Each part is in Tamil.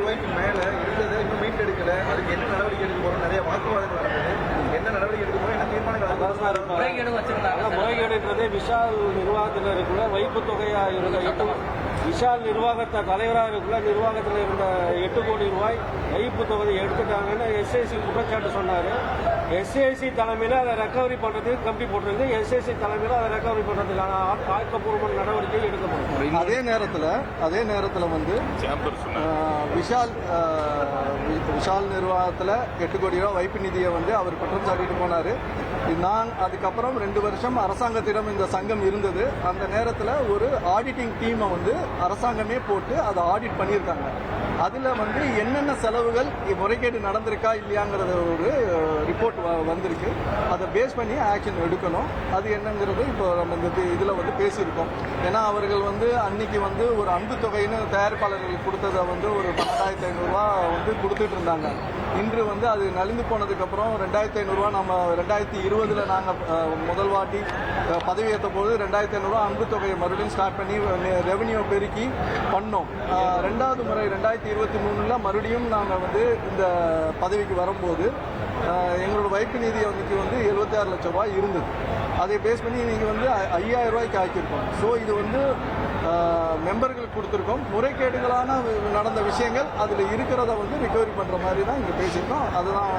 ரூபாய்க்கு மேல இருந்ததை இன்னும் மீட்டெடுக்கல, அதுக்கு என்ன நடவடிக்கை எடுக்க போறோம்? நிறைய வாக்குவாதங்கள் நடந்தது. என்ன நடவடிக்கை எடுக்க போறோம்? என்ன தீர்மானங்கள்? முறைகேடுன்றது விஷால் நிர்வாகத்தில் இருக்கிற வைப்பு தொகையா இருந்த விஷால் நிர்வாகத்தை தலைவராக இருக்கிற நிர்வாகத்தில் இருந்த 8 கோடி ரூபாய் வைப்பு தொகையை எடுத்துட்டாங்கன்னு எஸ்ஐசி குற்றச்சாட்டு சொன்னார். எஸ்ஐசி தலைமையில் அதை ரெக்கவரி பண்ணுறதுக்கு கம்பி போட்டிருந்து எஸ்ஐசி தலைமையில் அதை ரெக்கவரி பண்ணுறதுக்கான ஆக்கப்பூர்வமான நடவடிக்கை எடுக்கப்படும். அதே நேரத்தில் வந்து விஷால் நிர்வாகத்தில் 8 கோடி ரூபாய் வைப்பு நிதியை வந்து அவர் குற்றம் சாட்டிட்டு போனார். நான் அதுக்கப்புறம் 2 வருஷம் அரசாங்கத்திடம் இந்த சங்கம் இருந்தது. அந்த நேரத்தில் ஒரு ஆடிட்டிங் டீமை வந்து அரசாங்கமே போட்டு அதை ஆடிட் பண்ணியிருக்காங்க. அதில் வந்து என்னென்ன செலவுகள் முறைகேடு நடந்திருக்கா இல்லையாங்கிறத ஒரு ரிப்போர்ட் வந்திருக்கு. அதை பேஸ் பண்ணி ஆக்ஷன் எடுக்கணும். அது என்னங்கிறது இப்போ நம்ம இந்த இதில் வந்து பேசியிருக்கோம். ஏன்னா அவர்கள் வந்து அன்னைக்கு வந்து ஒரு அன்பு தொகைன்னு தயாரிப்பாளர்களுக்கு கொடுத்ததை வந்து ஒரு 12,500 ரூபா வந்து கொடுத்துட்டு இருந்தாங்க. இன்று வந்து அது நலிந்து போனதுக்கப்புறம் 2,500 ரூபா நம்ம 2020 நாங்கள் முதல் வாட்டி பதவியேற்ற போது 2,500 ரூபா அன்பு தொகையை மறுபடியும் ஸ்டார்ட் பண்ணி ரெவன்யூ பெருக்கி பண்ணோம். 2வது முறை 2023 மறுபடியும் நாங்கள் வந்து இந்த பதவிக்கு வரும்போது எங்களோட வைப்பு நிதி வந்து 76 லட்சம் ரூபாய் இருந்தது. அதை பேஸ் பண்ணி நீங்கள் வந்து 5,000 ரூபாய்க்கு ஆக்கியிருக்கோம். ஸோ இது வந்து மெம்பர்களுக்கு கொடுத்துருக்கோம். முறைகேடுகளான நடந்த விஷயங்கள் அதில் இருக்கிறத வந்து ரிகவரி பண்ணுற மாதிரி தான் இங்கே பேசியிருக்கோம். அதுதான்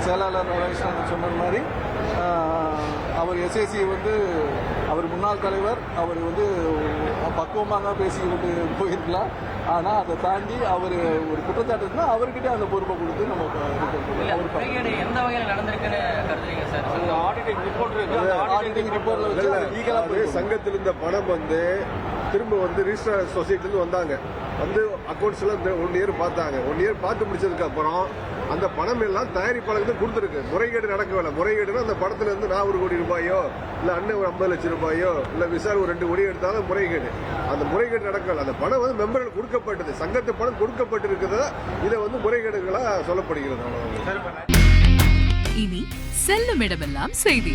செயலாளர் ரவிஷ்ணன் சொன்ன மாதிரி அவர் எஸ்ஏசி வந்து அவர் முன்னாள் தலைவர், அவர் வந்து பக்குவமாக பேசி கொண்டு போயிருக்கலாம். ஆனால் அதை தாண்டி அவர் ஒரு குற்றச்சாட்டு இருந்தால் அவர்கிட்ட அந்த பொறுப்பை கொடுத்து நம்ம எந்த வகையில் நடந்திருக்குன்னு கருதுறீங்க சார்? ஆடிட்டிங் ரிப்போர்ட்ல வச்சு லீகலாக சங்கத்தில் இருந்த பணம் வந்து திரும்ப வந்து ரிஜிஸ்டர் சொசைட்டிலேருந்து வந்தாங்க. வந்து அக்கௌண்ட்ஸ்ல 1 இயர் பார்த்தாங்க. 1 இயர் பார்த்து முடிச்சதுக்கு அப்புறம் அந்த பணம் எல்லாம் தயாரிப்பாளருக்கு கொடுத்துருக்கு. முறைகேடு நடக்கவில்லை. முறைகேடுனா அந்த படத்துல இருந்து நான் 1 கோடி ரூபாயோ இல்ல அண்ணன் ஒரு 50 லட்சம் ரூபாயோ இல்ல விசால் ஒரு 2 கோடி எடுத்தாலும் முறைகேடு. அந்த முறைகேடு நடக்கல. அந்த பணம் வந்து மெம்பர்கள் கொடுக்கப்பட்டது, சங்கத்து பணம் கொடுக்கப்பட்டு இருக்கிறத இதை வந்து முறைகேடுகளா சொல்லப்படுகிறது. இனி செல்லும் இடமெல்லாம் செய்தி.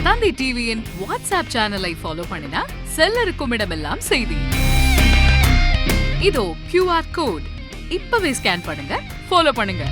தந்தி டிவியின் வாட்ஸ்அப் சேனலை ஃபாலோ பண்ணினா செல்ல இருக்கும் இடமெல்லாம் செய்தி. இதோ QR கோட் இப்பவே ஸ்கேன் பண்ணுங்க, ஃபாலோ பண்ணுங்க.